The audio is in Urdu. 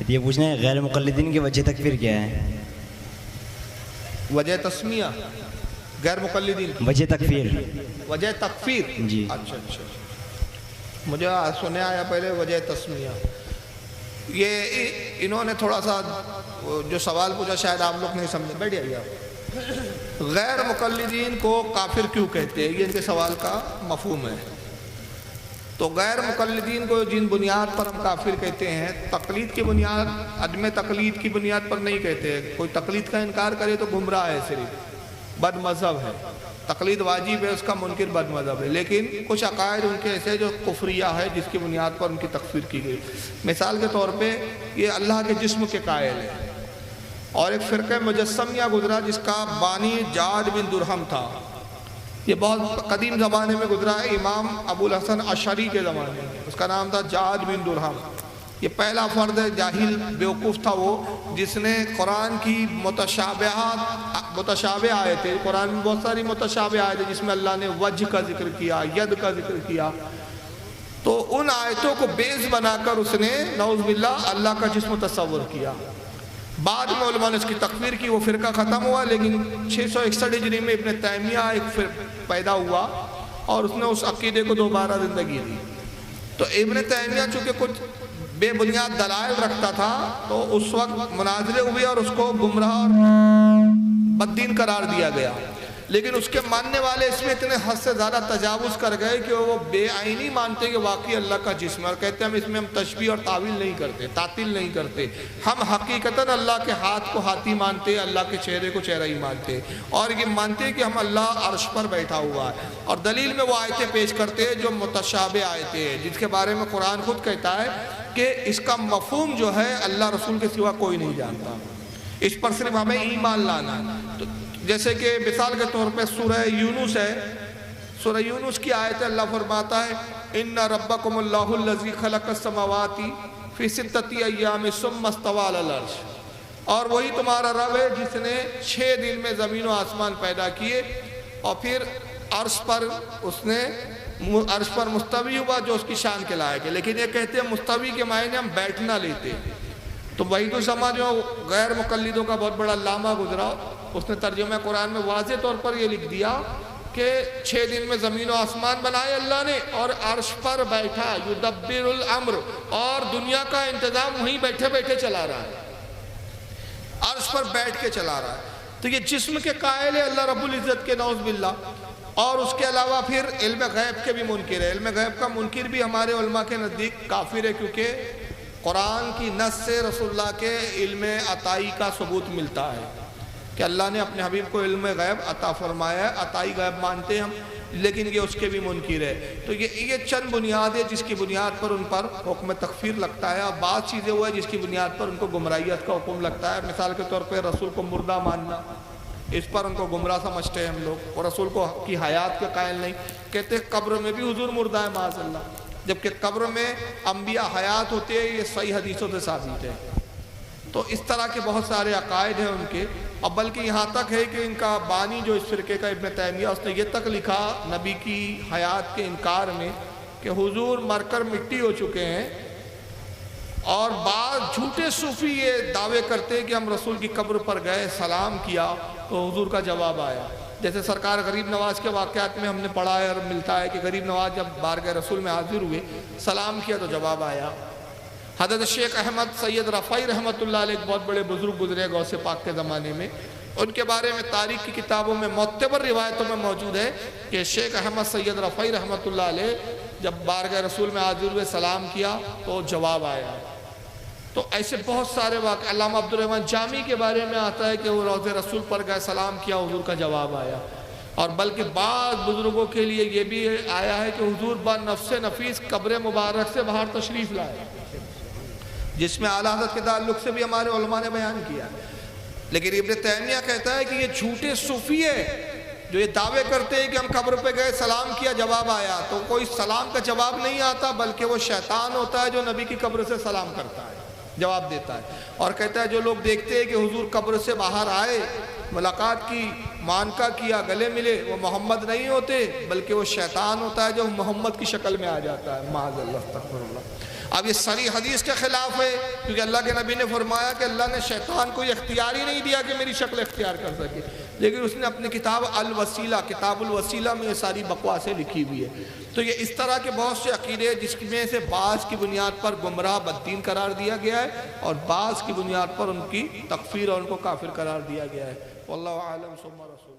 یہ پوچھنا ہے غیر مقلدین کی وجہ تکفیر کیا ہے؟ وجہ تسمیہ غیر مقلدین وجہ تکفیر وجہ تکفیر جی اچھا مجھے سنے آیا پہلے وجہ تسمیہ. یہ انہوں نے تھوڑا سا جو سوال پوچھا شاید آپ لوگ نہیں سمجھے. بیٹھ جائیے آپ. غیر مقلدین کو کافر کیوں کہتے ہیں، یہ ان کے سوال کا مفہوم ہے. تو غیر مقلدین کو جن بنیاد پر ہم کافر کہتے ہیں، تقلید کی بنیاد، عدم تقلید کی بنیاد پر نہیں کہتے ہیں. کوئی تقلید کا انکار کرے تو گمراہ ہے، صرف بد مذہب ہے. تقلید واجب ہے، اس کا منکر بد مذہب ہے. لیکن کچھ عقائد ان کے ایسے جو کفریہ ہے جس کی بنیاد پر ان کی تکفیر کی گئی. مثال کے طور پہ یہ اللہ کے جسم کے قائل ہے. اور ایک فرقہ مجسمیہ گزرا جس کا بانی جعد بن درہم تھا. یہ بہت قدیم زمانے میں گزرا ہے، امام ابو الحسن اشعری کے زمانے میں. اس کا نام تھا جعد بن درہم. یہ پہلا فرد جاہل بیوقوف تھا وہ، جس نے قرآن کی متشابہ آیتیں، قرآن میں بہت ساری متشابہ آیتیں جس میں اللہ نے وجہ کا ذکر کیا، ید کا ذکر کیا، تو ان آیتوں کو بیس بنا کر اس نے نعوذ باللہ اللہ کا جسم تصور کیا. بعد میں علماء نے اس کی تکفیر کی، وہ فرقہ ختم ہوا. لیکن 661 ہجری میں ابن تیمیہ ایک پیدا ہوا اور اس نے اس عقیدے کو دوبارہ زندگی دی. تو ابن تیمیہ چونکہ کچھ بے بنیاد دلائل رکھتا تھا تو اس وقت مناظرے ہوئے اور اس کو گمراہ اور بددین قرار دیا گیا. لیکن اس کے ماننے والے اس میں اتنے حد سے زیادہ تجاوز کر گئے کہ وہ بے عینی مانتے کہ واقعی اللہ کا جسم ہے، اور کہتے ہیں ہم تشبیہ اور تعویل نہیں کرتے، تعطیل نہیں کرتے. ہم حقیقتاً اللہ کے ہاتھ کو ہاتھی مانتے، اللہ کے چہرے کو چہرہ ہی مانتے، اور یہ مانتے کہ ہم اللہ عرش پر بیٹھا ہوا ہے. اور دلیل میں وہ آیتیں پیش کرتے ہیں جو متشابہ آیتیں ہیں، جس کے بارے میں قرآن خود کہتا ہے کہ اس کا مفہوم جو ہے اللہ رسول کے سوا کوئی نہیں جانتا، اس پر صرف ہمیں ایمان لانا ہے. تو جیسے کہ مثال کے طور پہ سورہ یونس ہے، سورہ یونس کی آیت اللہ فرماتا ہے ان ربکم اللہ الذی خلق السماوات فی ستۃ ایام ثم استوی علی العرش. اور وہی تمہارا رب ہے جس نے 6 دن میں زمین و آسمان پیدا کیے اور پھر عرش پر مستوی ہوا جو اس کی شان کے لائق ہے. لیکن یہ کہتے ہیں مستوی کے معنی ہم بیٹھنا لیتے. تو وحید السما جو غیر مقلدوں کا بہت بڑا علامہ گزرا، اس نے ترجمہ قرآن میں واضح طور پر یہ لکھ دیا کہ 6 دن میں زمین و آسمان بنائے اللہ نے اور عرش پر بیٹھا، یدبر الامر، اور دنیا کا انتظام وہیں بیٹھے بیٹھے چلا رہا ہے، عرش پر بیٹھ کے چلا رہا ہے. تو یہ جسم کے قائل ہے اللہ رب العزت کے، نعوذ باللہ. اور اس کے علاوہ پھر علم غیب کے بھی منکر ہے. علم غیب کا منکر بھی ہمارے علماء کے نزدیک کافر ہے، کیونکہ قرآن کی نص سے رسول اللہ کے علم عطائی کا ثبوت ملتا ہے کہ اللہ نے اپنے حبیب کو علم غیب عطا فرمایا ہے. عطائی غیب مانتے ہیں ہم، لیکن یہ اس کے بھی منکر ہے. تو یہ چند بنیاد ہے جس کی بنیاد پر ان پر حکم تکفیر لگتا ہے. اور بعض چیزیں وہ ہے جس کی بنیاد پر ان کو گمراہیت کا حکم لگتا ہے. مثال کے طور پہ رسول کو مردہ ماننا، اس پر ان کو گمراہ سمجھتے ہیں ہم لوگ، اور رسول کو کی حیات کے قائل نہیں. کہتے ہیں قبر میں بھی حضور مردہ ہے معاذ اللہ، جبکہ قبر میں انبیاء حیات ہوتے ہیں. یہ صحیح حدیثوں سے ثابت ہے. تو اس طرح کے بہت سارے عقائد ہیں ان کے. اب بلکہ یہاں تک ہے کہ ان کا بانی جو اس فرقے کا ابن تیمیہ، اس نے یہ تک لکھا نبی کی حیات کے انکار میں کہ حضور مر کر مٹی ہو چکے ہیں. اور بعض جھوٹے صوفی یہ دعوے کرتے کہ ہم رسول کی قبر پر گئے، سلام کیا تو حضور کا جواب آیا. جیسے سرکار غریب نواز کے واقعات میں ہم نے پڑھا ہے اور ملتا ہے کہ غریب نواز جب بارگاہ رسول میں حاضر ہوئے، سلام کیا تو جواب آیا. حضرت شیخ احمد سید رفاعی رحمۃ اللہ علیہ ایک بہت بڑے بزرگ گزرے غوث پاک کے زمانے میں. ان کے بارے میں تاریخ کی کتابوں میں معتبر روایتوں میں موجود ہے کہ شیخ احمد سید رفاعی رحمۃ اللہ علیہ جب بارگاہ رسول میں حاضر ہوئے، سلام کیا تو جواب آیا. تو ایسے بہت سارے واقع. علامہ عبدالرحمن جامی کے بارے میں آتا ہے کہ وہ روضہ رسول پر گئے، سلام کیا، حضور کا جواب آیا. اور بلکہ بعض بزرگوں کے لیے یہ بھی آیا ہے کہ حضور با نفس نفیس قبر مبارک سے باہر تشریف لائے، جس میں اعلیٰ حضرت کے تعلق سے بھی ہمارے علماء نے بیان کیا. لیکن ابن تیمیہ کہتا ہے کہ یہ جھوٹے صوفی ہے جو یہ دعوے کرتے ہیں کہ ہم قبر پہ گئے، سلام کیا، جواب آیا. تو کوئی سلام کا جواب نہیں آتا، بلکہ وہ شیطان ہوتا ہے جو نبی کی قبر سے سلام کرتا ہے، جواب دیتا ہے. اور کہتا ہے جو لوگ دیکھتے ہیں کہ حضور قبر سے باہر آئے، ملاقات کی، مانکا کیا، گلے ملے، وہ محمد نہیں ہوتے بلکہ وہ شیطان ہوتا ہے جو محمد کی شکل میں آ جاتا ہے. معاذ اللہ، استغفر اللہ. اب یہ صریح حدیث کے خلاف ہے، کیونکہ اللہ کے نبی نے فرمایا کہ اللہ نے شیطان کو یہ اختیار ہی نہیں دیا کہ میری شکل اختیار کر سکے، لیکن اس نے اپنی کتاب الوسیلہ، کتاب الوسیلہ میں یہ ساری بکواسیں لکھی ہوئی ہے۔ تو یہ اس طرح کے بہت سے عقیدے جس میں سے بعض کی بنیاد پر گمراہ بددین قرار دیا گیا ہے اور بعض کی بنیاد پر ان کی تکفیر اور ان کو کافر قرار دیا گیا ہے۔ واللہ اعلم ثم رسول